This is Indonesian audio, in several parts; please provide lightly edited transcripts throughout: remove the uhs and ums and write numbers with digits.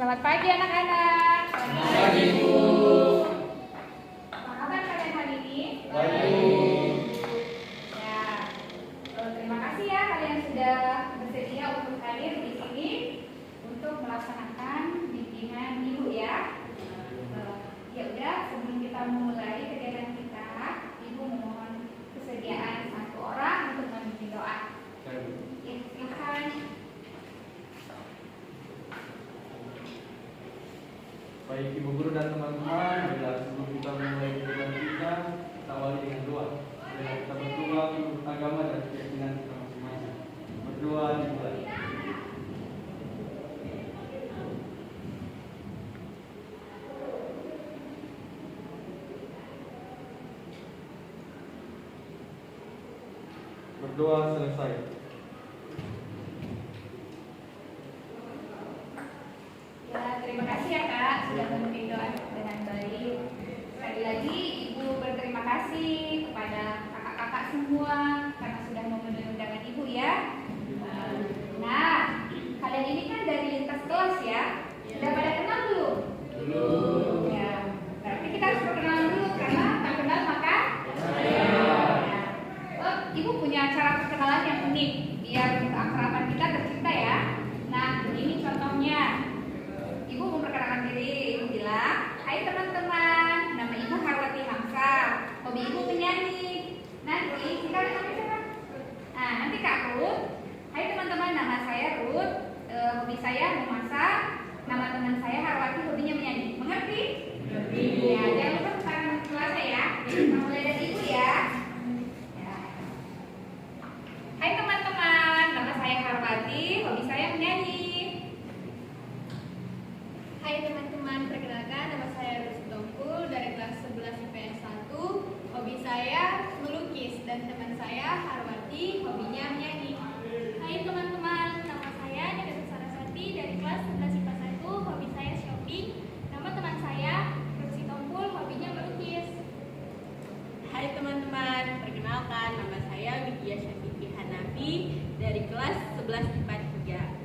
Selamat pagi anak-anak. Selamat pagi, Bu. Apa kabar kalian hari ini? Baik. Ya, terima kasih ya kalian sudah bersedia untuk hadir di sini untuk melaksanakan bimbingan ibu ya. Ya udah, sebelum kita memulai kegiatan kita, ibu memohon kesediaan satu orang untuk memimpin doa. Ya, silakan. Baik Ibu Guru dan teman-teman, sebelum kita memulai kegiatan kita awali dengan doa. Bila kita berdoa menurut agama dan keyakinan kita masing-masing. Berdoa dimulai. Berdoa selesai. Terima kasih ya Kak sudah memimpin doa dengan baik. Sekali lagi Ibu berterima kasih kepada kakak-kakak semua karena sudah memenuhi undangan Ibu ya. Nah, kalian ini kan dari lintas kelas ya. Sudah pada kenal belum? Belum. Ya, berarti kita harus perkenalan dulu karena tak kenal maka percaya. Oh, Ibu punya cara perkenalan yang unik biar keakraban kita tercipta ya. Nah, ini contohnya. Ibu memperkenalkan diri, Ibu bilang, hai teman-teman, nama Ibu Harwati Hamzah, hobi Ibu menyanyi. Nanti, kalian namanya siapa? Nah, nanti Kak Ruth, hai teman-teman, nama saya Ruth, hobi saya memasak, nama teman saya Harwati, hobinya menyanyi. Mengerti? Mengerti. Ya, jangan lupa sekarang kelasnya ya. Kita mulai dari Ibu ya. Hai teman-teman, nama saya Harwati, hobi saya menyanyi. Hai teman-teman, perkenalkan nama saya Ruth Dongkul dari kelas 11 IPS 1. Hobi saya melukis dan teman saya Harwati, hobinya menyanyi. Hai teman-teman, nama saya Nidita Saraswati dari kelas 11 IPS 1. Hobi saya shopping. Nama teman saya Ruth Dongkul, hobinya melukis. Hai teman-teman, perkenalkan nama saya Widya Syafiqi Hanafi dari kelas 11 IPA 3.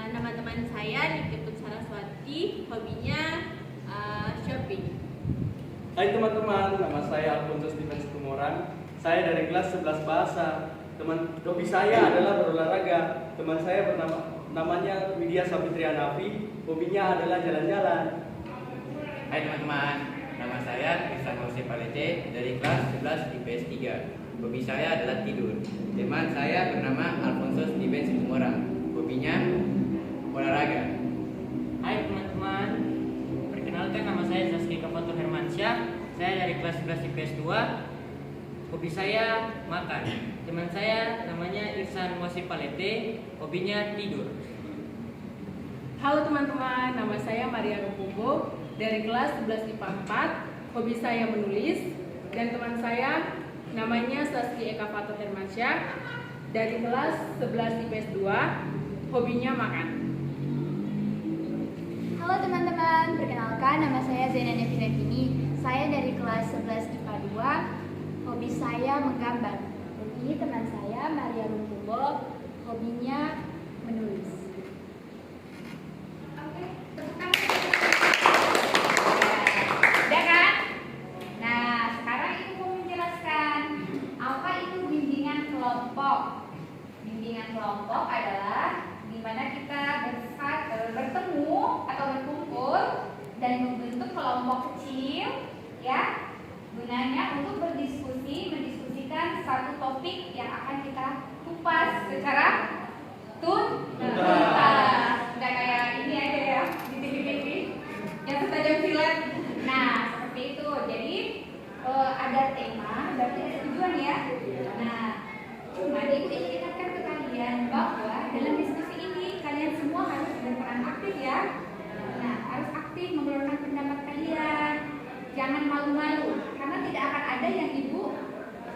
Nama teman saya Nidita Saraswati, hobinya shopping. Hai teman-teman, nama saya Alfonso Steven Situmorang. Saya dari kelas 11 bahasa. Hobi saya adalah berolahraga. Teman saya namanya Widya Sapitri Hanafi. Hobinya adalah jalan-jalan. Hai teman-teman, nama saya Ihsan Mausi Palete dari kelas 11 IPS 3. Hobi saya adalah tidur. Teman saya bernama Alfonso Steven Situmorang. Hobinya olahraga. Hai teman-teman, perkenalkan nama saya Zaski Kafatul Hermansyah. Saya dari kelas 11 IPS 2. Hobi saya makan. Teman saya namanya Ihsan Mausi Palete. Hobinya tidur. Halo teman-teman, nama saya Maria Rumpumbo dari kelas 11 IPA 4. Hobi saya menulis. Dan teman saya namanya Zaski Eka Fatul Hermansyah dari kelas 11 IPS 2. Hobinya makan. Halo teman-teman, perkenalkan nama saya Zainania Firakini. Saya dari kelas 11 IPA 2. Hobi saya menggambar. Ini teman saya Maria Lumpubo, hobinya menulis. Oke, tepuk tangan. Udah kan? Nah, sekarang Ibu mau menjelaskan apa itu bimbingan kelompok. Bimbingan kelompok adalah di mana kita bertemu atau berkumpul dan membentuk kelompok kecil, ya, gunanya untuk mendiskusikan satu topik yang akan kita kupas secara tuntas. Udah kayak ini aja ya di TV-TV yang setajam silat. Nah, seperti itu. Jadi ada tema, berarti ada tujuan ya. Nah, cuma Ibu ingin ingatkan ke kalian bahwa dalam diskusi ini kalian semua harus berperan aktif ya. Nah, harus aktif mengeluarkan pendapat kalian. Jangan malu-malu karena tidak akan ada yang Ibu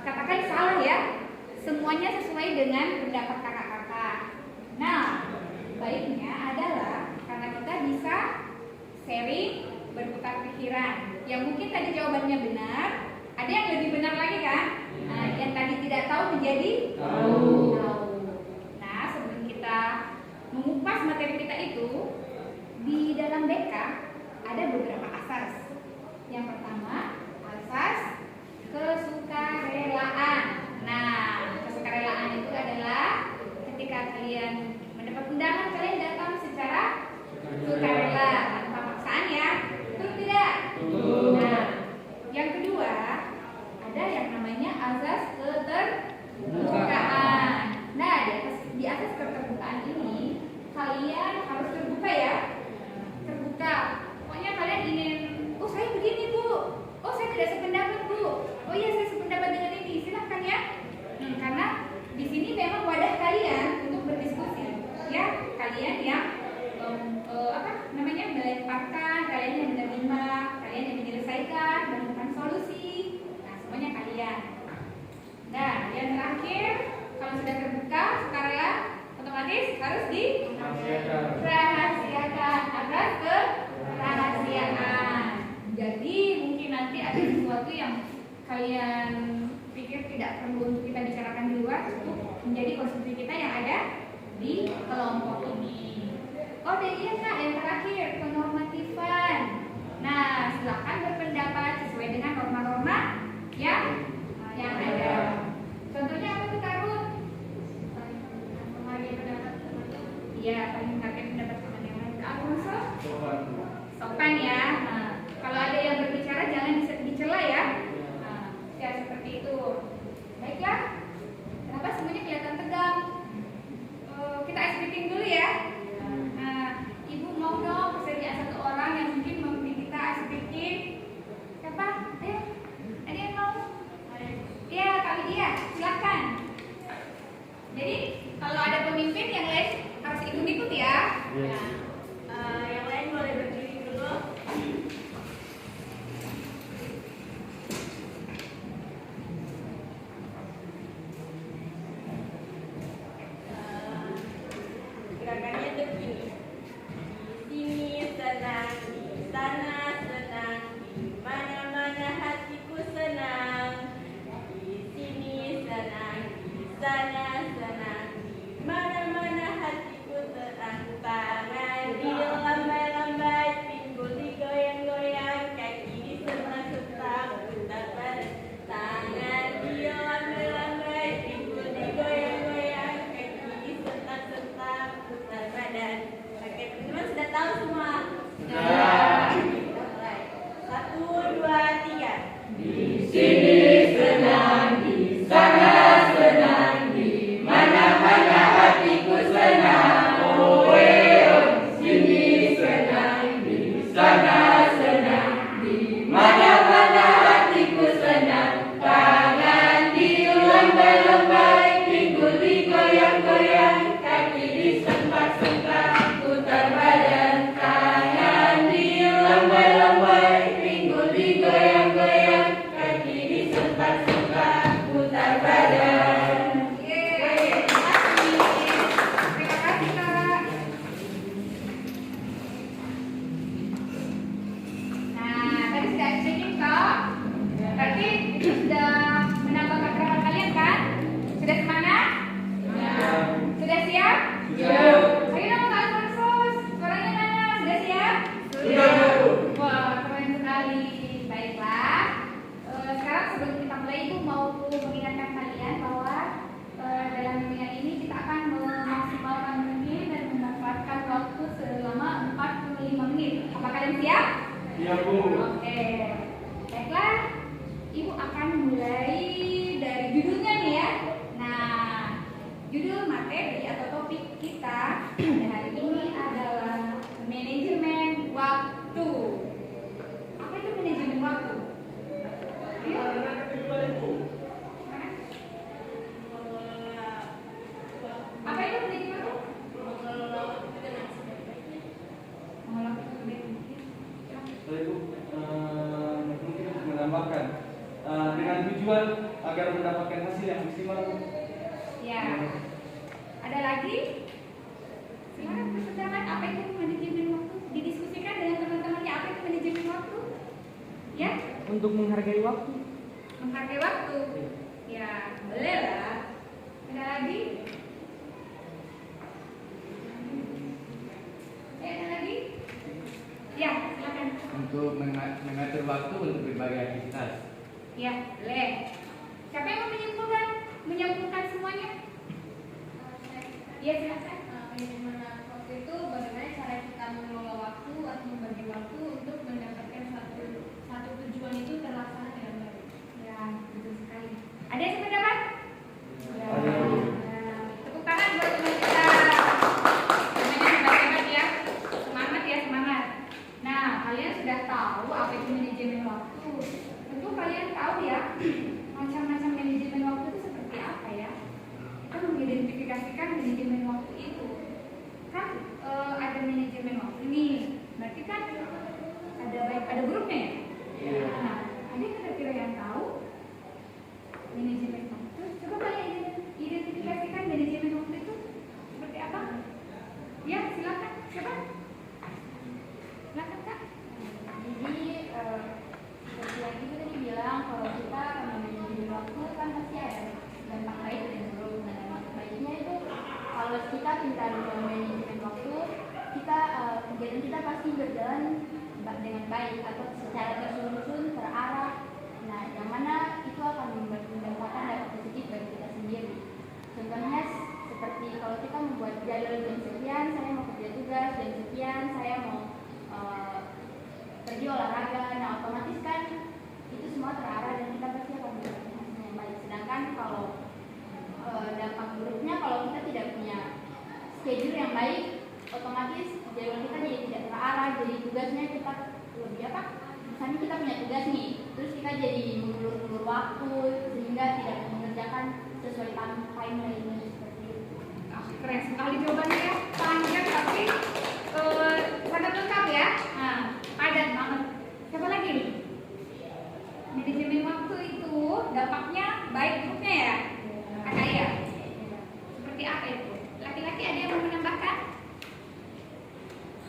katakan salah ya. Semuanya sesuai dengan pendapat kakak-kakak. Nah, baiknya adalah karena kita bisa sharing, bertukar pikiran. Yang mungkin tadi jawabannya benar, ada yang lebih benar lagi kan? Nah, yang tadi tidak tahu menjadi tahu. Nah, sebelum kita mengupas materi kita itu, di dalam ada beberapa asas. Yang pertama, asas kesukarelaan. Nah, kesukarelaan itu adalah ketika kalian mendapat undangan, kalian datang secara sukarela tanpa paksaan ya. Betul tidak? Nah, yang kedua, ada yang namanya asas keterbukaan. Nah, di atas keterbukaan ini kalian harus terbuka ya. Terbuka. Pokoknya kalian ingin, oh saya begini Bu. Oh saya tidak sependapat Bu. Oh iya saya sependapat dengan ini. Silahkan ya. Karena di sini memang wadah kalian untuk berdiskusi. Ya, kalian yang melemparkan, kalian yang menerima, kalian yang menyelesaikan, menemukan solusi. Nah, semuanya kalian. Nah, yang terakhir, kalau sudah terbuka, sukarela, otomatis harus dirahasiakan. Agar kerahasiaan. Jadi mungkin nanti ada sesuatu yang kalian pikir tidak perlu untuk kita bicarakan di luar, cukup menjadi konsumsi kita yang ada di kelompok ini. Oh, dan iya Kak, yang terakhir, penormatifan. Nah, silakan berpendapat sesuai dengan norma-norma yang ada. Contohnya apa tuh Kak Ruth? Menghargai pendapat teman-teman. Iya, paling menghargai pendapat teman yang lain. Kak Alfonso? Sopan ya. Nah, kalau ada yang berbicara jangan dicela ya. Nah, ya seperti itu. Baiklah. Kenapa semuanya kelihatan tegang? Kita ice breaking dulu ya. Nah, Ibu mau dong persediaan satu orang yang mungkin memimpin kita ice breaking. Siapa? Ayo. Ada yang mau? Iya, kali dia. Silakan. Jadi kalau ada pemimpin yang lain harus ikut-ikut ya. Yang lain boleh berdiri dulu. Gerakannya tuh gini. Di sini senang, di sana senang, di mana-mana hatiku senang. Di sini senang, di sana senang, di mana-mana hatiku senang. Tangan dilambai-lambai, pinggul digoyang-goyang, kaki disentak-sentak, putar badan. Tangan dilambai-lambai, pinggul digoyang-goyang, kaki disentak-sentak, putar badan. Oke, teman-teman sudah tahu semua? Sudah. Kita mulai. 1, 2, 3. Di sini senang, di sana senang, di mana-mana hatiku senang. Oh, sini senang, di sana senang, di mana-mana hatiku senang. Tangan dilambai-lambai, pinggul digoyang-goyang, kaki disentak-sentak, putar badan. Tangan dilambai-lambai, pinggul digoyang-goyang, kaki disentak-sentak, putar badan. Yeay, terima kasih Kak. Nah, tadi sudah checking Kak. Berarti itu sudah menambah keterangan kalian kan? Sudah semangat? Sudah siap? Siap. Ayo dong Kak Alfonso, suaranya mana? Sudah siap? Sudah. Wah, keren sekali. Baiklah. Sekarang sebelum kita mulai, Ibu mau mengingatkan kalian bahwa dalam dunia ini kita akan memaksimalkan mungkin dan memanfaatkan waktu selama 45 menit. Apa kalian siap? Iya Bu. Oke. Baiklah. Ibu akan mulai dari judulnya nih ya. Nah, judul materi atau topik kita pada hari ini adalah manajemen waktu. Apa itu manajemen waktu? Apa itu manajemen waktu? Mengelola waktu dengan sebaik-baiknya. Setelah itu mungkin untuk menambahkan dengan tujuan agar mendapatkan hasil yang maksimal. Ya. Ada lagi? Silakan berpendapat apa itu manajemen waktu? Didiskusikan dengan teman-temannya apa itu manajemen waktu? Ya, Untuk menghargai waktu. menghargai waktu. Ya, boleh lah. Ada lagi? Ada lagi? Ya, silakan. untuk mengatur waktu untuk berbagai aktivitas. Ya, boleh. Siapa yang mau menyimpulkan? Menyimpulkan semuanya? Iya, silakan. Manajemen waktu itu bagaimana cara kita mengelola waktu atau membagi waktu untuk mendapatkan satu tujuan itu terlaksana dengan baik. Ya, betul sekali. Ada yang sependapat? Ya. Tepuk tangan buat teman kita. Semuanya hebat-hebat ya. Semangat ya, semangat. Nah, kalian sudah tahu apa itu manajemen waktu. Tentu kalian tahu ya, macam-macam manajemen waktu itu seperti apa ya. Kita mengidentifikasikan manajemen waktu itu. Kan ada manajemen waktu ini. Berarti kan ada grupnya ya? Nah, ada kira-kira yang tahu manajemen waktu? Coba kalian identifikasikan manajemen waktu itu seperti apa? Ya, silakan. Siapa? Silakan Kak. Jadi seperti yang ibu tadi bilang, kalau kita manajemen waktu kan pasti ada dampak baik dan buruk. Nah, dampak baiknya itu kalau kita pintar manajemen waktu, kita kegiatan kita pasti berjalan dengan baik atau secara tersusun, terarah. Nah, yang mana itu akan mendapatkan dampak positif bagi kita sendiri. Contohnya seperti kalau kita membuat jadwal jam sekian, saya mau kerja tugas, jam sekian saya mau pergi olahraga. Nah, otomatis kan itu semua terarah dan kita pasti akan mendapatkan hasil yang baik. Sedangkan kalau dampak buruknya, kalau kita tidak punya schedule yang baik, otomatis jadwal kita jadi tidak terarah, jadi tugasnya kita lebih apa? Misalnya kita punya tugas nih, terus kita jadi mengulur-ulur waktu sehingga tidak mengerjakan sesuai timeline seperti itu. Keren sekali jawabannya ya. Panjang tapi sangat lengkap ya. Nah, padat banget. Siapa lagi nih? Manajemen waktu itu dampaknya baik buruknya ya? Kakak ya? Seperti apa itu? Laki-laki ada yang mau menambahkan?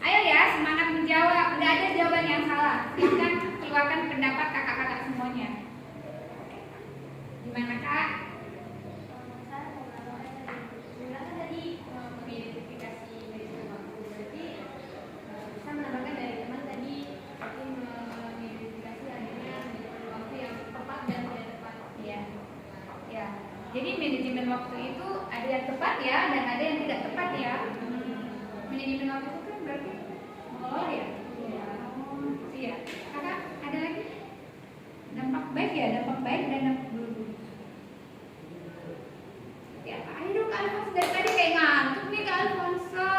Ayo ya, semangat menjawab. Tidak ada jawaban yang salah. Silahkan keluarkan pendapat kakak-kakak semuanya. Gimana Kak? Mengidentifikasi manajemen waktu, berarti bisa menambahkan dari teman tadi seperti mengidentifikasi adanya manajemen waktu yang tepat dan tidak tepat. Ya. Ya. Jadi manajemen waktu itu ada yang tepat ya dan ada yang tidak tepat ya. Manajemen waktu itu kan berarti mengelola ya. Iya. Kakak ada lagi? Dampak baik ya, dampak baik dan dampak buruk. Ya, ayo dong Kak Alphonse, dari tadi kayak ngantuk nih Kak Alphonse.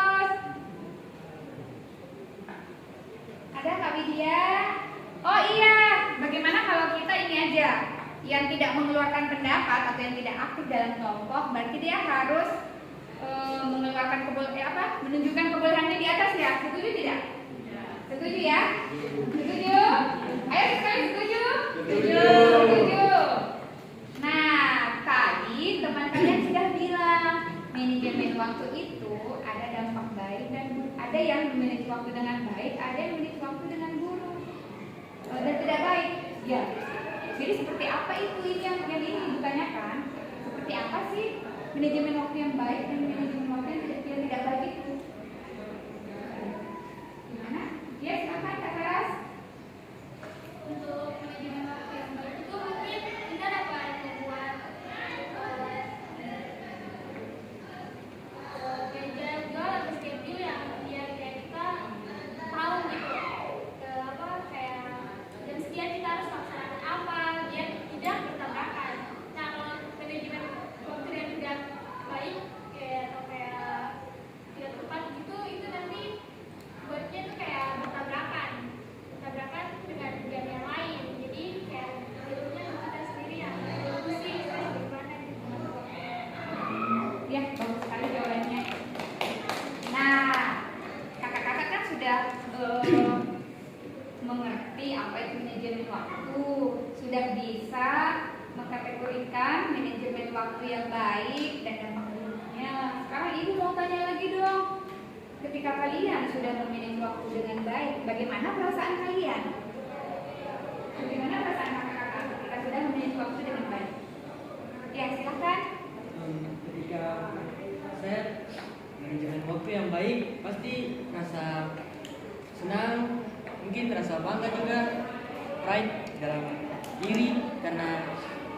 Ada Kak Widya? Oh iya, bagaimana kalau kita ini aja yang tidak mengeluarkan pendapat atau yang tidak aktif dalam kelompok, berarti dia harus mengeluarkan menunjukkan kebolehannya di atas ya. Setuju tidak? Setuju ya? Setuju? Ayo sekali setuju? Setuju. Nah, tadi teman kalian sudah bilang manajemen waktu itu ada dampak baik dan buruk. Ada yang memanage waktu dengan baik, ada yang memanage waktu dengan buruk dan tidak baik. Ya. Jadi seperti apa itu ini yang ini ditanyakan? Seperti apa sih manajemen waktu yang baik dan manajemen waktu yang tidak baik itu? Gimana? Ya, silakan Kak Ras. Untuk manajemen waktu yang baik itu mungkin kita dapat membuat jadwal atau schedule yang biar kita tahu gitu kayak jam sekian kita harus laksanakan apa biar tidak bertabrakan. Nah, kalau manajemen waktu yang tidak baik kayak tidak tepat gitu, itu nanti buatnya tuh kayak bertabrakan dengan kegiatan yang lain. Jadi kayak jadinya kita sendiri yang pusing bagaimana gitu. Ya, bagus sekali jawabannya. Nah, kakak-kakak kan sudah mengerti apa itu manajemen waktu, sudah bisa mengkategorikan manajemen waktu yang baik dan dampak buruknya. Sekarang ibu mau tanya lagi dong. Ketika kalian sudah memanage waktu dengan baik, bagaimana perasaan kalian? Bagaimana perasaan kakak-kakak ketika sudah memanage waktu dengan baik? Ya, silakan. Ketika saya manajemen waktu yang baik, pasti rasa senang, mungkin rasa bangga juga, pride dalam diri, karena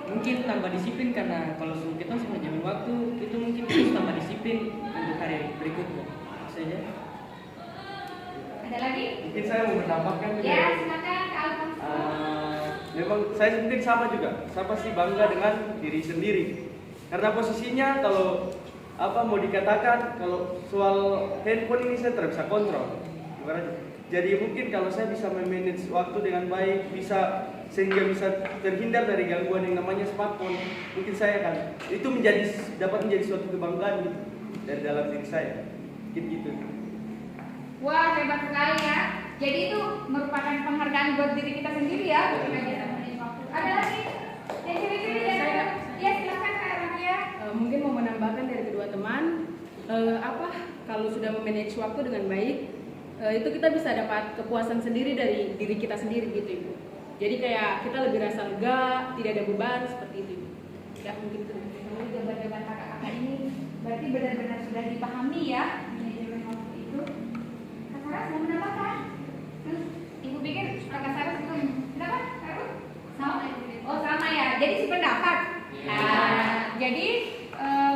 mungkin tambah disiplin, karena kalau kita sudah jamin waktu itu mungkin harus tambah disiplin untuk hari berikutnya. Itu saja. Ada lagi? Mungkin saya mau menambahkan juga. Ya, silakan Kak Alfonso. Memang saya mungkin sama juga. Saya pasti bangga dengan diri sendiri. Karena posisinya kalau mau dikatakan kalau soal handphone ini saya tidak bisa kontrol. Jadi mungkin kalau saya bisa memanage waktu dengan baik, sehingga bisa terhindar dari gangguan yang namanya smartphone, mungkin saya akan itu dapat menjadi suatu kebanggaan gitu, dari dalam diri saya. Gitu. Wah, hebat sekali ya. Jadi itu merupakan penghargaan buat diri kita sendiri ya. Ketika kita memanage waktu. Ada lagi? Yang ciri-ciri dari ya, silakan Kak Ramia. Mungkin mau menambahkan dari kedua teman, kalau sudah memanage waktu dengan baik, itu kita bisa dapat kepuasan sendiri dari diri kita sendiri gitu Ibu. Jadi kayak kita lebih rasa lega, tidak ada beban seperti itu Ibu. Ya mungkin itu. Jawaban-jawaban kakak-kakak ini berarti benar-benar sudah dipahami ya manajemen waktu itu. Kak Saras mau menambahkan? Ibu pikir kakak Saras belum. Kenapa? Sama? Oh sama ya. Jadi sependapat. Jadi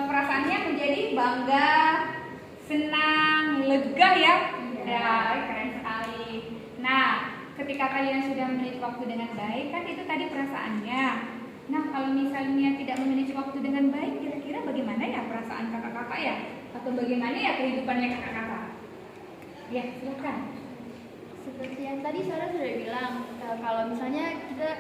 perasaannya menjadi bangga, senang, lega ya. Ya, keren sekali. Nah, ketika kalian sudah memanage waktu dengan baik, kan itu tadi perasaannya. Nah, kalau misalnya tidak memanage waktu dengan baik, kira-kira bagaimana ya perasaan kakak-kakak ya? Atau bagaimana ya kehidupannya kakak-kakak? Ya, silakan. Seperti yang tadi Sarah sudah bilang, kalau misalnya kita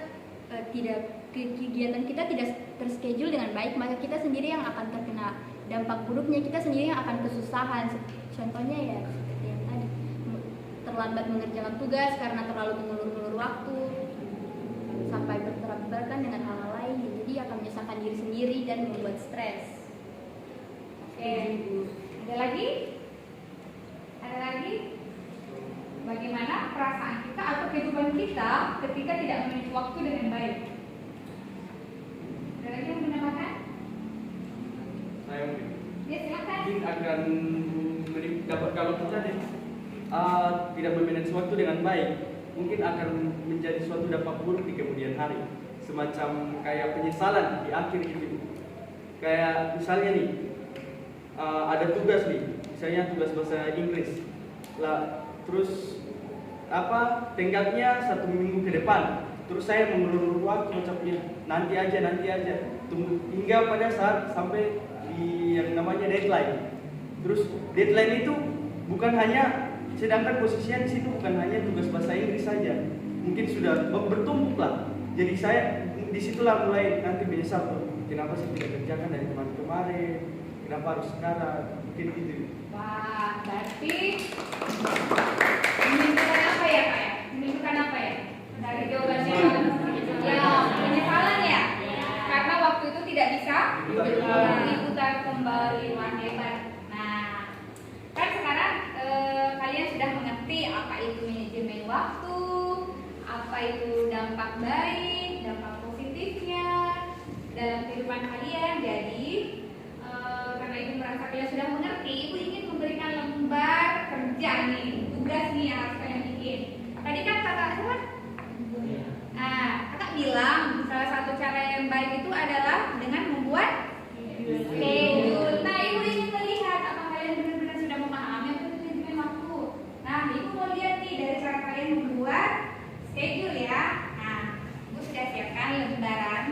kegiatan kita tidak terschedule dengan baik, maka kita sendiri yang akan terkena dampak buruknya, kita sendiri yang akan kesusahan. Contohnya ya seperti yang tadi, terlambat mengerjakan tugas karena terlalu mengulur-ulur waktu, sampai bertabrakan dengan hal-hal lain, jadi akan menyusahkan diri sendiri dan membuat stres. Oke, ada lagi? Ada lagi? Bagaimana perasaan kita atau kehidupan kita ketika tidak memanage waktu dengan baik? Ada lagi yang menambahkan? Saya mungkin. Ya silakan. Mungkin akan dapat kalau kita tidak memanage waktu dengan baik, mungkin akan menjadi suatu dampak buruk di kemudian hari, semacam kayak penyesalan di akhir gitu. Kayak misalnya nih, ada tugas nih, misalnya tugas bahasa Inggris lah, terus tenggatnya 1 minggu ke depan, terus saya mengulur waktu macamnya nanti aja tunggu hingga pada saat sampai di yang namanya deadline. Terus deadline itu bukan hanya, sedangkan posisinya di situ bukan hanya tugas bahasa Inggris saja, mungkin sudah bertumpuk lah. Jadi saya disitulah mulai nanti menyesal, kenapa saya tidak kerjakan dari kemarin, kenapa harus sekarang, mungkin gitu. Wah, berarti menunjukkan apa ya Pak ya? Menunjukkan apa ya? Dari jawabannya ya, penyesalan ya? Karena waktu itu tidak bisa diputar kembali. Wah, hebat. Nah, kan sekarang kalian sudah mengerti apa itu manajemen waktu, apa itu dampak baik, dampak positifnya dalam kehidupan kalian. Jadi karena ibu merasa kalian sudah mengerti, ibu ingin memberikan lembar kerja nih, tugas nih yang harus kalian bikin. Tadi kan kakak kakak bilang salah satu cara yang baik itu adalah dengan membuat schedule. Nah, ibu ingin melihat apa kalian benar-benar sudah memahami apa itu manajemen waktu. Nah, ibu mau lihat nih dari cara kalian membuat schedule ya. Nah, ibu sudah siapkan lembaran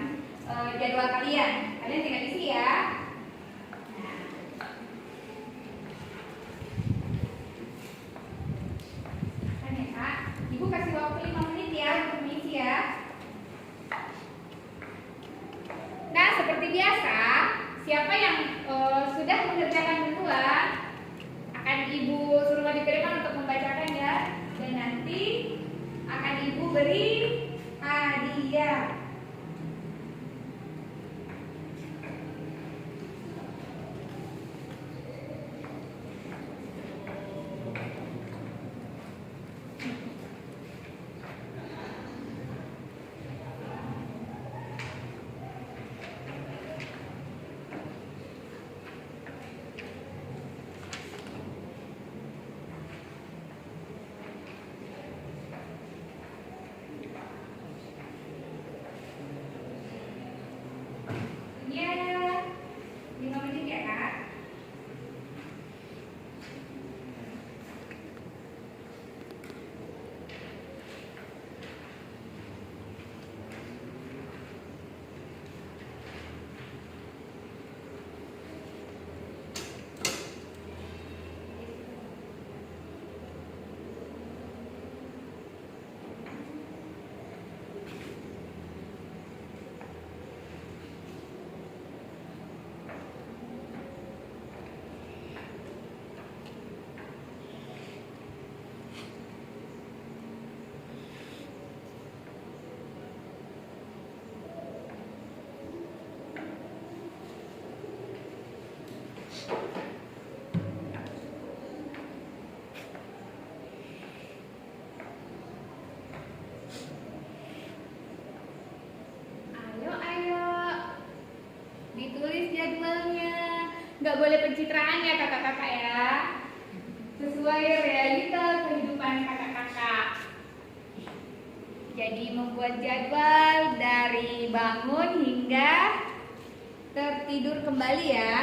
jadwal kalian. Kalian tinggal isi ya. Ibu kasih waktu 5 menit ya untuk mengisi ya. Nah, seperti biasa, siapa yang sudah mengerjakan duluan akan ibu suruh Wadi Firman untuk membacakan ya. Dan nanti akan ibu beri hadiah. nggak boleh pencitraan ya kakak-kakak ya. Sesuai realita kehidupan kakak-kakak. Jadi membuat jadwal dari bangun hingga tertidur kembali ya.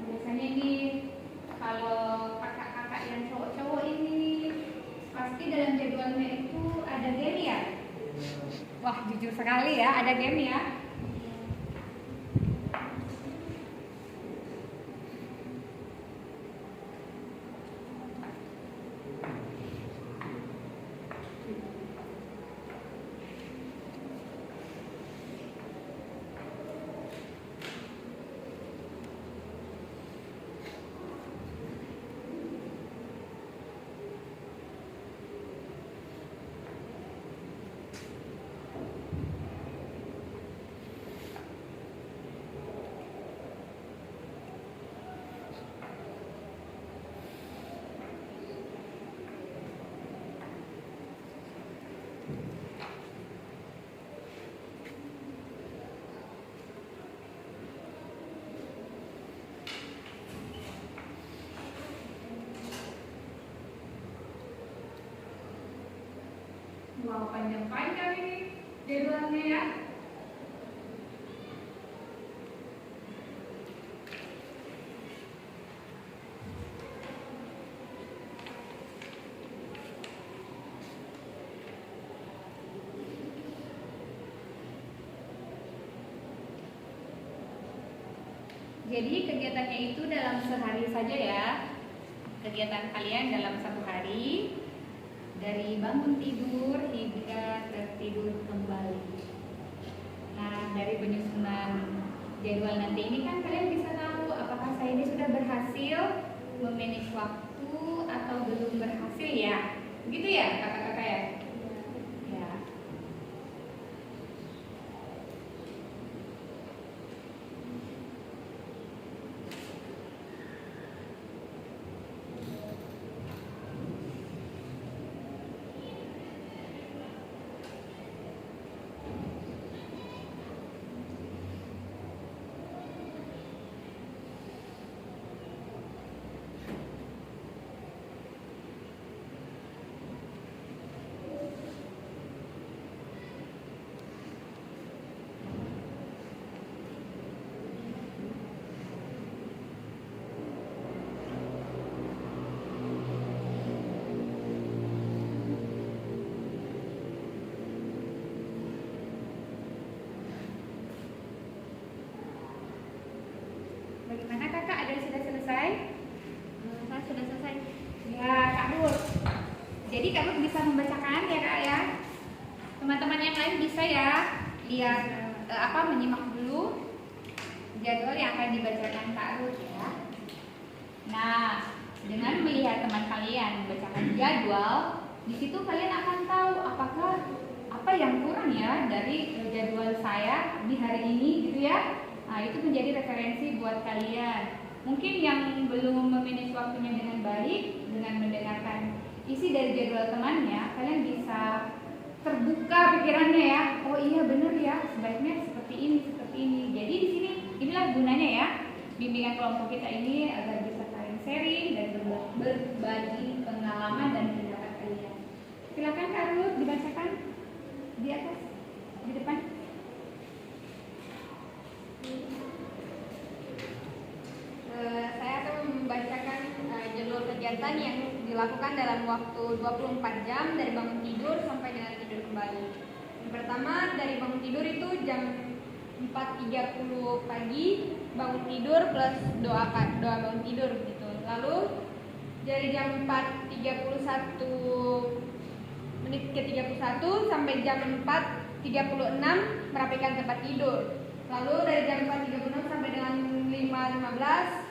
Biasanya nih kalau kakak-kakak yang cowok-cowok ini pasti dalam jadwalnya itu ada game ya. Wah jujur sekali ya, ada game ya. Wow, panjang-panjang ini jadwalnya ya. Jadi kegiatannya itu dalam sehari saja ya. Kegiatan kalian dalam satu hari, dari bangun tidur hingga tertidur kembali. Nah, dari penyusunan jadwal nanti ini kan kalian bisa tahu apakah saya ini sudah berhasil memanage waktu atau belum berhasil ya. Begitu ya kakak-kakak ya? Ya. Bagaimana kakak? Ada yang sudah selesai? Saya sudah selesai. Ya, Kak Nur. Jadi Kak Nur bisa membacakan ya Kak ya. Teman-teman yang lain bisa ya lihat menyimak dulu jadwal yang akan dibacakan Kak Nur ya. Nah, dengan melihat teman kalian membacakan jadwal, di situ kalian akan tahu apakah apa yang kurang ya dari jadwal saya di hari ini gitu ya. Nah, itu menjadi referensi buat kalian. Mungkin yang belum memanage waktunya dengan baik, dengan mendengarkan isi dari jadwal temannya, kalian bisa terbuka pikirannya ya. Oh iya benar ya, sebaiknya seperti ini, seperti ini. Jadi di sini inilah gunanya ya bimbingan kelompok kita ini agar bisa saling sharing dan berbagi pengalaman dan pendapat kalian. Silakan Kak Ruth dibacakan di atas, di depan. Saya akan membacakan jadwal kegiatan yang dilakukan dalam waktu 24 jam dari bangun tidur sampai dengan tidur kembali. Yang pertama, dari bangun tidur itu jam 4.30 pagi, bangun tidur plus doa bangun tidur gitu. Lalu dari jam 4.31 menit ke 31 sampai jam 4.36 merapikan tempat tidur. Lalu dari jam 4.36 sampai dengan 5.15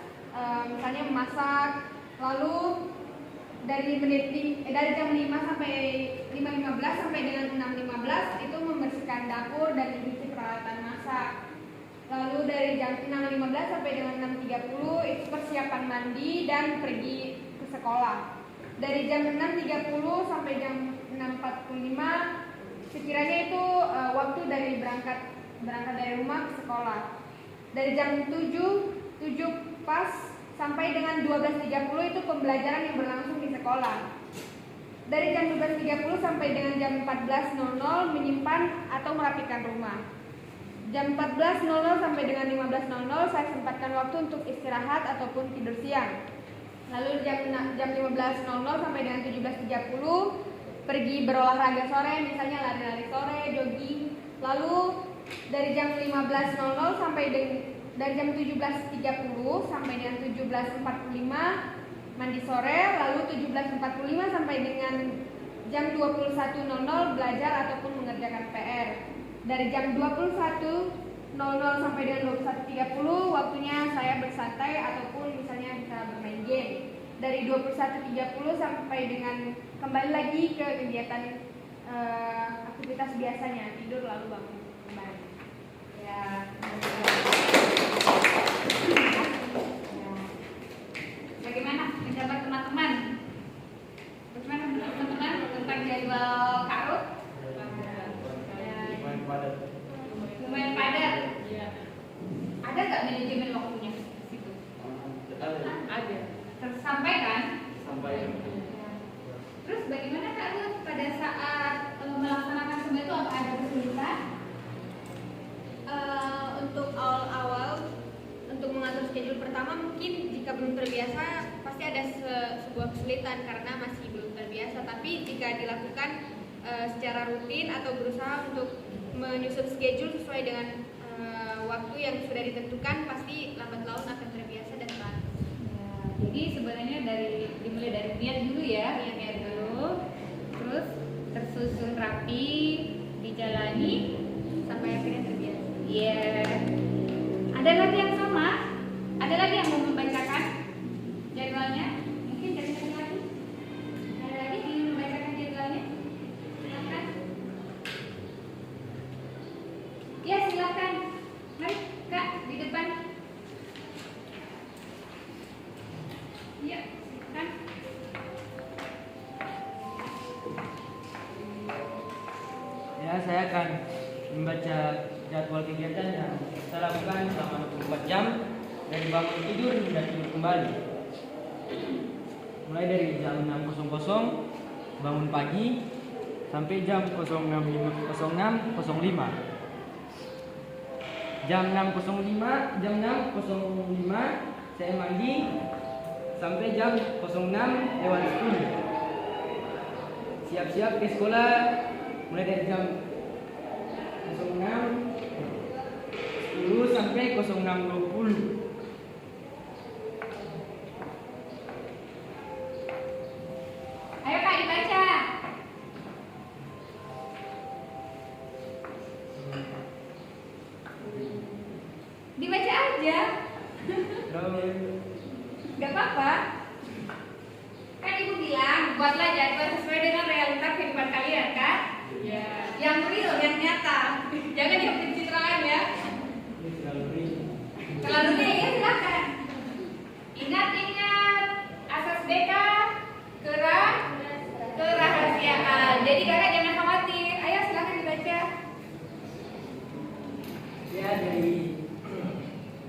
misalnya memasak. Lalu dari jam 5 sampai 5.15 sampai dengan 6.15 itu membersihkan dapur dan mencuci peralatan masak. jam 6.15 sampai dengan 6.30 itu persiapan mandi dan pergi ke sekolah. Dari jam 6.30 sampai jam 6.45 sekiranya itu waktu dari berangkat dari rumah ke sekolah. Dari jam 7 pas sampai dengan 12.30 itu pembelajaran yang berlangsung di sekolah. Dari jam 12.30 sampai dengan jam 14.00 menyimpan atau merapikan rumah. Jam 14.00 sampai dengan 15.00 saya sempatkan waktu untuk istirahat ataupun tidur siang. Lalu jam 15.00 sampai dengan 17.30 pergi berolahraga sore, misalnya lari-lari sore, jogging. Lalu dari jam 15.00 sampai dari jam 17.30 sampai dengan 17.45 mandi sore, lalu 17.45 sampai dengan jam 21.00 belajar ataupun mengerjakan PR. Dari jam 21.00 sampai dengan 21.30 waktunya saya bersantai ataupun misalnya bisa bermain game. Dari 21.30 sampai dengan kembali lagi ke kegiatan aktivitas biasanya, tidur lalu bangun kembali. Ya. Bagaimana pendapat teman-teman? Bagaimana menurut teman-teman tentang jadwal Kak Ruth? Lumayan padat. Ada nggak manajemen waktunya? Ada. Tersampaikan? Sampai. Terus bagaimana Kak Ruth pada saat melaksanakan semua itu, apa ada kesulitan? Untuk awal untuk mengatur schedule pertama mungkin jika belum terbiasa pasti ada sebuah kesulitan karena masih belum terbiasa. Tapi jika dilakukan secara rutin atau berusaha untuk menyusun schedule sesuai dengan waktu yang sudah ditentukan, pasti lambat laun akan terbiasa dan teratur. Ya, jadi sebenarnya dimulai dari niat dulu ya, niat dulu, terus tersusun rapi, dijalani sampai akhirnya terbiasa. Iya. Ada lagi yang sama? Ada lagi yang mau membacakan jadwalnya? Mungkin dari satu lagi. Ada lagi yang ingin membacakan jadwalnya? Silakan. Ya silakan. Mari Kak di depan. Iya, silakan. Ya, saya akan membaca jadwal kegiatan yang saya lakukan selama 24 jam dari bangun tidur hingga tidur kembali. Mulai dari jam 6.00 bangun pagi sampai jam 06.05. Jam 6.05 saya mandi sampai jam 06.10. Siap-siap ke sekolah mulai dari jam 06.10 sampai 06.20. Ayo Kak dibaca. Dibaca aja. Gak apa-apa. Kan ibu bilang buatlah jadwal sesuai dengan realita kehidupan kalian kan? Iya. Yang real, yang nyata. Jangan yang pencitraan ya. Kalau ya silakan. Ingat-ingat asas BK kerahasiaan. Jadi kakak jangan khawatir. Ayo silakan dibaca. Ya,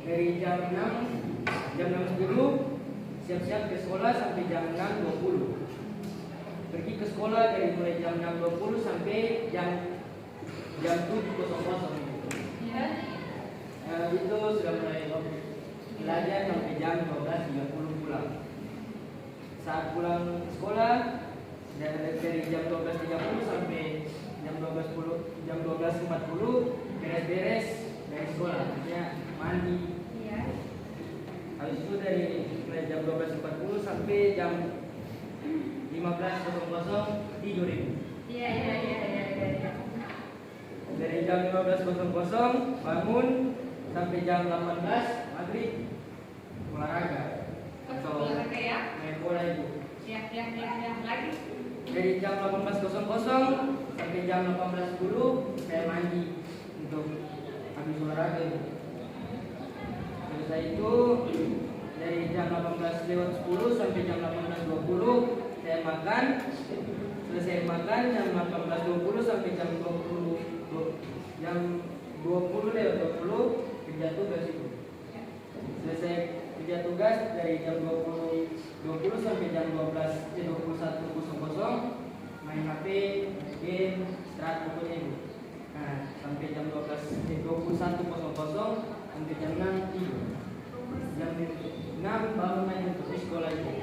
dari jam 6.10 siap-siap ke sekolah sampai jam 6.20. Pergi ke sekolah dari mulai jam 6.20 sampai jam 7.00. Ya. Itu sudah mulai belajar sampai jam 12.30 pulang. Saat pulang ke sekolah dari jam 12.30 sampai jam 12.40 beres-beres dari sekolah, artinya mandi. Iya. Habis itu dari mulai jam 12.40 sampai jam 15.00 tidur itu. Iya. Dari jam 15.00 bangun sampai jam 18 maghrib olahraga atau Olahraga ya. main bola itu. Ya. Lagi. Dari jam 18.00 sampai jam 18.10 saya mandi untuk habis olahraga itu. Setelah itu dari jam 18:10 sampai jam 18:20 saya makan. Selesai makan jam 18:20 sampai jam 20 kerja tugas itu. Selesai kerja tugas dari jam 20 sampai jam 21:00 main HP, game, istirahat pokoknya itu. Nah, sampai jam 21:00 sampai jam 6 tidur. Jam 6 baru main untuk di sekolah itu.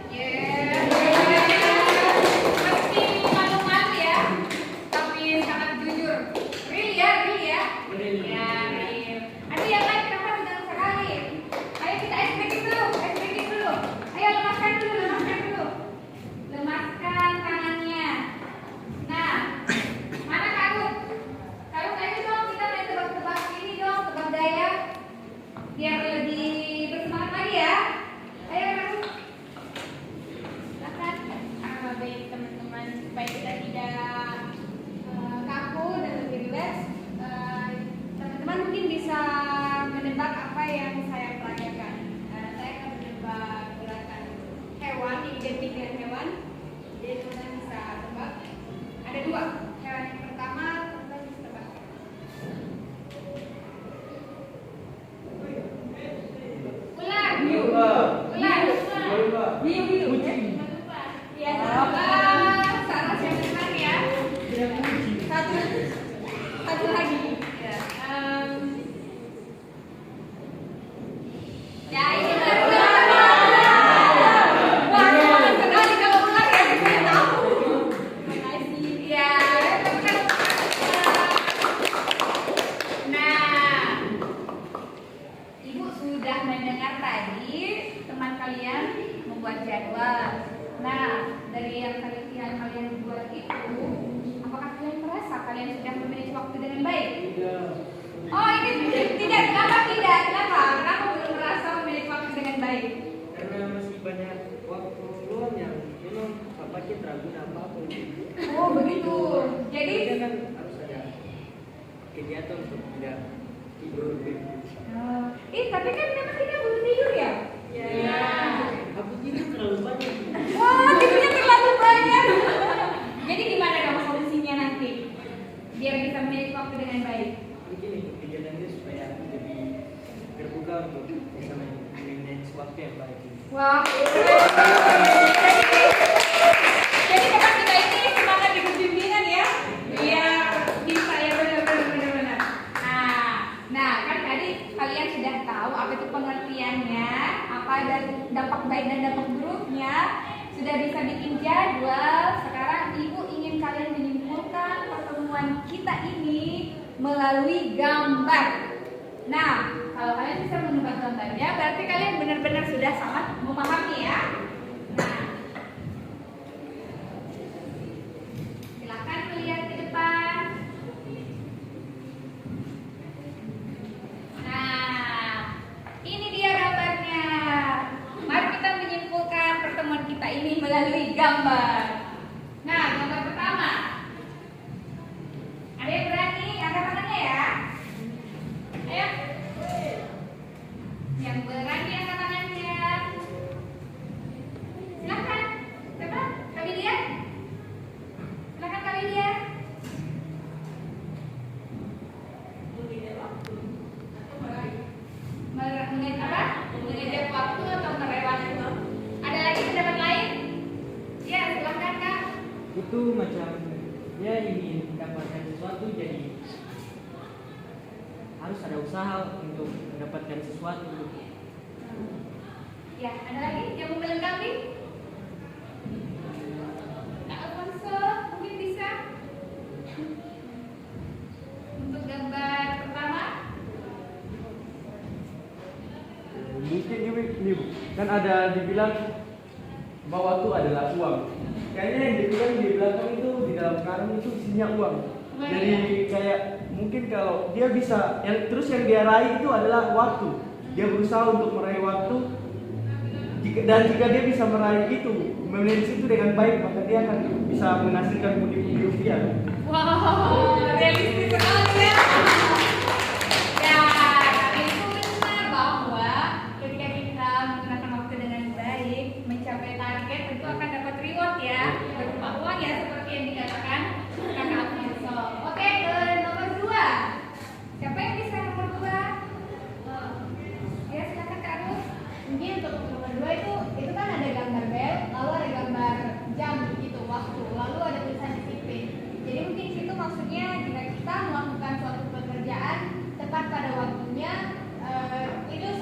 Pasti malu-malu ya, tapi sangat jujur. Real ya. Ya, real. Aduh yang lain kenapa senang sekali? Ayo kita ice breaking dulu. Ayo lemaskan dulu. Lemaskan tangannya. Nah, mana Karut? Ayo dong kita main tebak-tebak ini dong, tebak daya. Biar lebih bersemangat lagi ya. Ayo Karut. Silakan. Baik teman-teman, supaya kita tidak kaku dan lebih rileks, teman-teman mungkin bisa menebak apa yang saya pelajarkan. Saya akan menebak gerakan hewan yang identik dengan hewan. Jadi teman-teman bisa tebak. Ada 2. Hewan yang pertama teman-teman bisa tebak. Ular. Kucing. Ya, Salah siapa ya? satu lagi. Ya ini ular. Wah, senang sekali kalau ular ya, saya tahu. Makasih. Ya, nah, Ibu sudah mendengar tadi teman kalian membuat jadwal. Nah, dari yang kalian buat itu, apakah kalian merasa kalian sudah memanage waktu dengan baik? Oh, ini tidak. Kenapa tidak? Kenapa belum merasa memanage waktu dengan baik? Karena masih banyak waktu luang yang memang Bapak kita guna apapun. Oh, begitu. Jadi Kita kan harus ada kegiatan untuk tidak tidur. tapi kan memang kita belum tidur ya? Ya. Aku tidur terlalu banyak. Wah, tidurnya terlalu banyak. Jadi gimana dong solusinya nanti? Biar bisa manage waktu dengan baik. Begini, kegiatannya supaya lebih terbuka untuk bisa manage waktu yang baik. Wah. Jadi teman kita ini semangat di bimbingan ya. Iya, bisa ya benar. Nah, kan tadi kalian sudah tahu apa itu pengertiannya, apa dan dampak baik dan dampak buruknya. Sudah bisa bikin jadwal. Sekarang Ibu ingin kalian menyimpulkan pertemuan kita ini melalui gambar. Nah, kalau kalian bisa menebak gambarnya, berarti kalian benar-benar sudah sangat memahami ya. Nah, silakan melihat ke depan. Nah, ini dia gambarnya. Mari kita menyimpulkan pertemuan kita ini melalui gambar. Nah, gambar pertama. Ada yang berani angkat tangannya ya? Ayo. Yang berani angkat tangannya. Silakan. Coba kami lihat. Silakan kami lihat. Mengenai apa? Mengejar waktu atau melewati? Ada lagi pendapat lain? Ya, silakan Kak. Itu macam dia ingin mendapatkan sesuatu, jadi harus ada usaha untuk mendapatkan sesuatu. Ya, ada lagi yang mau melengkapi? Kak Alfonso, mungkin bisa? Untuk gambar pertama? Mungkin ini Bu, kan ada dibilang bahwa itu adalah uang. Kayaknya yang dibilang di belakang itu di dalam karung itu isinya uang. Jadi kayak mungkin kalau dia bisa yang dia raih itu adalah waktu. Dia berusaha untuk meraih waktu. Dan jika dia bisa meraih itu, memanage itu dengan baik, maka dia akan bisa menghasilkan pundi-pundi rupiah. Wow, realistis sekali ya. Ya, itu benar bahwa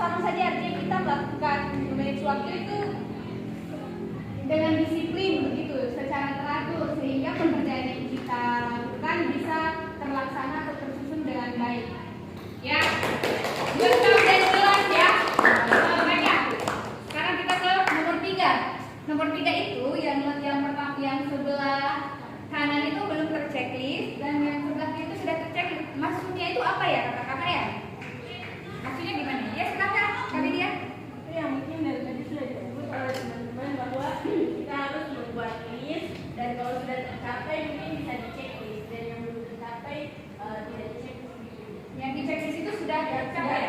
sama saja, artinya kita melakukan manage waktu itu dengan disiplin begitu, secara teratur sehingga pekerjaan yang kita lakukan bisa terlaksana atau tersusun dengan baik. Ya, lengkap dan jelas ya. Baiklah. Sekarang kita ke nomor 3. Nomor 3 itu yang pertama, yang sebelah kanan itu belum terchecklist dan yang sebelahnya itu sudah terchecklist. Maksudnya itu apa ya kakak-kakak ya? Maksudnya gimana? Ya silakan, kami dia. Yang mungkin dari tadi sudah disebut oleh teman-teman bahwa kita harus membuat list dan kalau sudah tercapai mungkin bisa dicek dan yang belum tercapai tidak dicek. Yang di checklist itu sudah tercapai.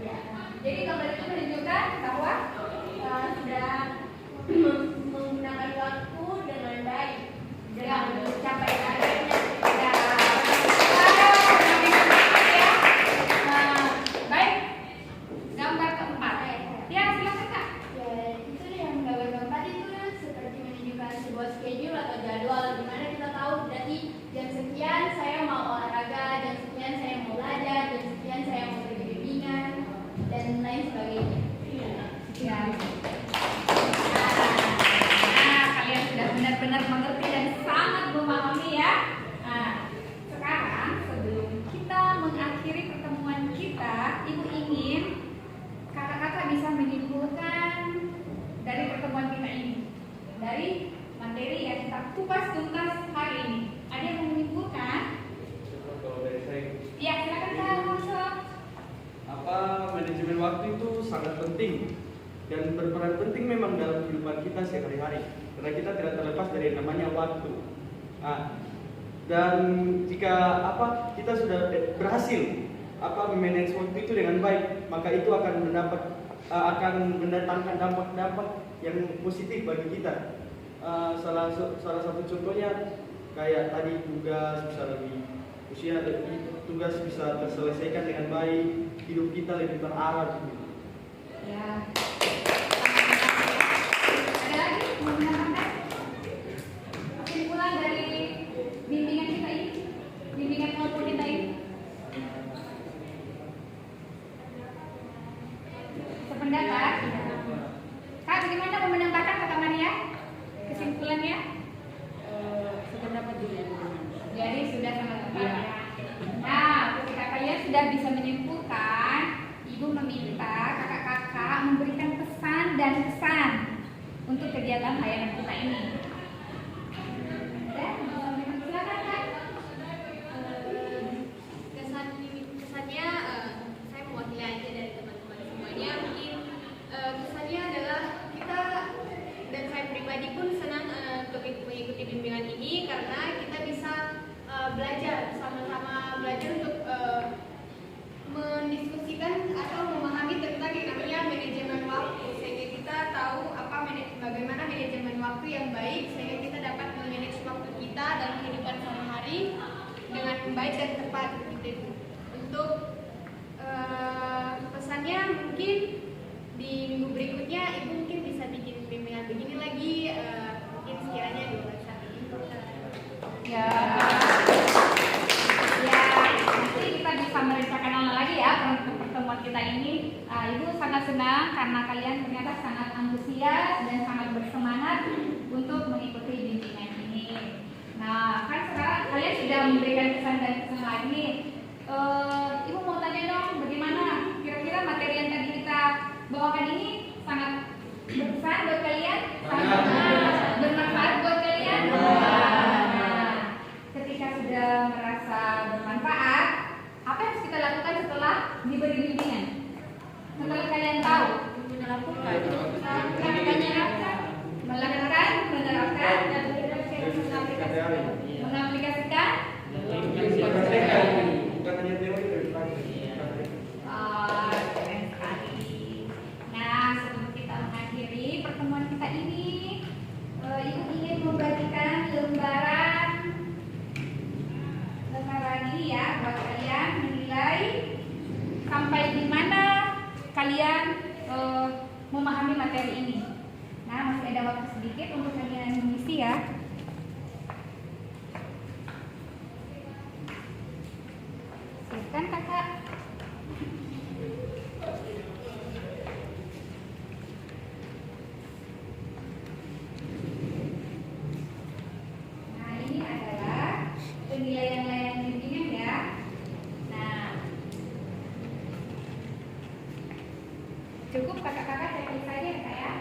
Ya. Jadi gambar itu menunjukkan bahwa Sudah menggunakan waktu dengan baik yang dengan mencapai targetnya. Baik, gambar keempat. Ya silakan kak. Ya, itu yang gambar keempat itu seperti menunjukkan sebuah schedule atau jadwal di mana kita tahu berarti jam sekian saya mau olahraga, jam sekian saya mau belajar, jam sekian saya mau pergi bimbingan dan lain sebagainya. Ya. Nah, kalian sudah benar-benar mengerti dan sangat memahami ya. Nah, sekarang sebelum kita mengakhiri pertemuan kita, Ibu ingin kakak-kakak bisa menyimpulkan dari pertemuan kita ini, dari materi yang kita kupas tuntas hari ini. Ada yang mau menyimpulkan? Kalau dari saya, Ya, silakan Kak Alfonso. manajemen waktu itu sangat penting dan berperan penting memang dalam kehidupan kita sehari-hari karena kita tidak terlepas dari yang namanya waktu. Dan jika kita sudah berhasil memanage waktu itu dengan baik, maka itu akan mendatangkan dampak-dampak yang positif bagi kita. Salah satu contohnya kayak tadi tugas bisa terselesaikan dengan baik, hidup kita lebih terarah. Ya. Ada lagi mau menambahkan? Kesimpulan dari bimbingan kita ini, bimbingan kelompok kita ini. Sependapat? Kak, bagaimana mau menambahkan Kak Maria? Kesimpulannya? Sependapat juga ya. Jadi sudah sangat tepat ya. Nah, ketika kalian sudah bisa menyimpulkan, Ibu meminta kakak-kakak memberikan pesan dan kesan untuk kegiatan layanan kita ini. Ya, silakan Kak. Kesannya saya mewakili aja dari teman-teman semuanya. Mungkin kesannya adalah kita dan saya pribadi pun senang untuk mengikuti bimbingan ini karena kita bisa belajar sama-sama belajar untuk mendiskusikan atau memahami tentang yang namanya manajemen waktu sehingga kita tahu bagaimana manajemen waktu yang baik sehingga kita dapat memanage waktu kita dalam kehidupan sehari-hari dengan baik dan tepat gitu. Untuk pesannya mungkin di minggu berikutnya Ibu mungkin bisa bikin bimbingan begini lagi mungkin sekiranya di bulan Ya. Ya, nanti kita bisa merencanakan lagi ya pertemuan kita ini. Ibu sangat senang karena kalian ternyata sangat antusias dan sangat bersemangat untuk mengikuti bimbingan ini. Nah, kan sekarang kalian sudah memberikan kesan dan kesan lagi. Ibu mau tanya dong, bagaimana kira-kira materi yang tadi kita bawakan ini sangat berkesan buat kalian? Sangat bermanfaat buat kalian? Ketika sudah merasa bermanfaat, apa yang harus kita lakukan setelah diberi bimbingan? Setelah kalian tahu, melakukan, menerapkan, dan mengaplikasikan. Bukan hanya teori tapi praktik. Keren sekali. Nah, sebelum kita mengakhiri pertemuan kita ini, Ibu ingin membagikan lembaran ini ya buat kalian menilai sampai di mana kalian memahami materi ini. Nah, masih ada waktu sedikit untuk kalian mengisi ya. Silakan kakak. Cukup kakak-kakak checklist saja ya kak ya.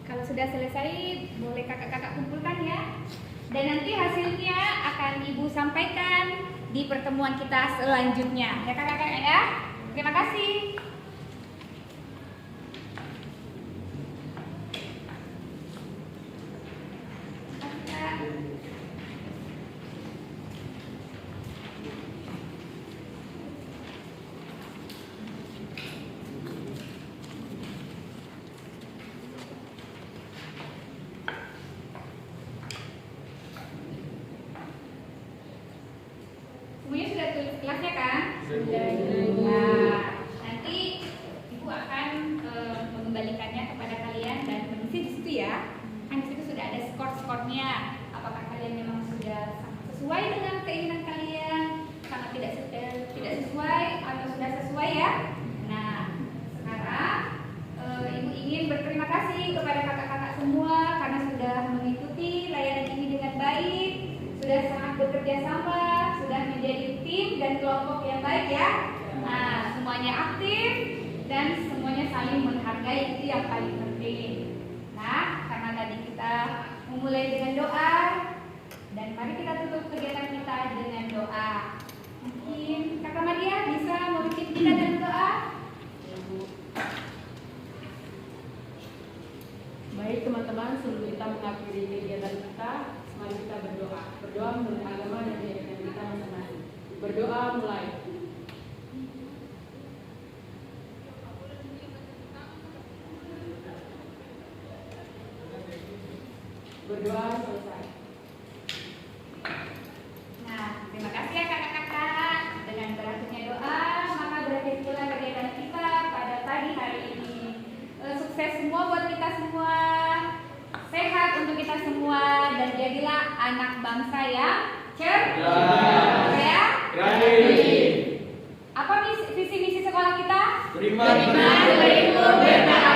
Kalau sudah selesai, boleh kakak-kakak kumpulkan ya. Dan nanti hasilnya akan Ibu sampaikan di pertemuan kita selanjutnya. Ya kakak-kakak ya. Terima kasih. Semuanya sudah tulis kelasnya kan? Sudah. Nah, nanti Ibu akan mengembalikannya kepada kalian dan mengisi di situ ya. Kan di situ sudah ada skor-skornya. Apakah kalian memang sudah sesuai dengan keinginan kalian? Sangat tidak sesuai atau sudah sesuai ya? Nah, sekarang Ibu ingin berterima kasih kepada kakak-kakak semua karena sudah mengikuti layanan ini dengan baik, sudah sangat bekerja sama, sudah menjadi tim dan kelompok yang baik ya. Nah, semuanya aktif dan semuanya saling menghargai, itu yang paling penting. Nah, karena tadi kita memulai dengan doa, dan mari kita tutup kegiatan kita dengan doa. Mungkin Kakak Maria bisa memimpin kita dalam doa? Baik teman-teman, sebelum kita mengakhiri kegiatan kita, mari kita berdoa. Berdoa menurut agama dan keyakinan kita masing-masing. Berdoa mulai. Berdoa selesai. Nah, terima kasih ya kakak-kakak. Dengan berakhirnya doa, maka berakhir pula kegiatan kita pada pagi hari ini. Sukses semua buat kita semua, sehat untuk kita semua, dan jadilah anak bangsa yang cerdas. Ya? Apa visi misi sekolah kita? Beriman, beriman, beriman,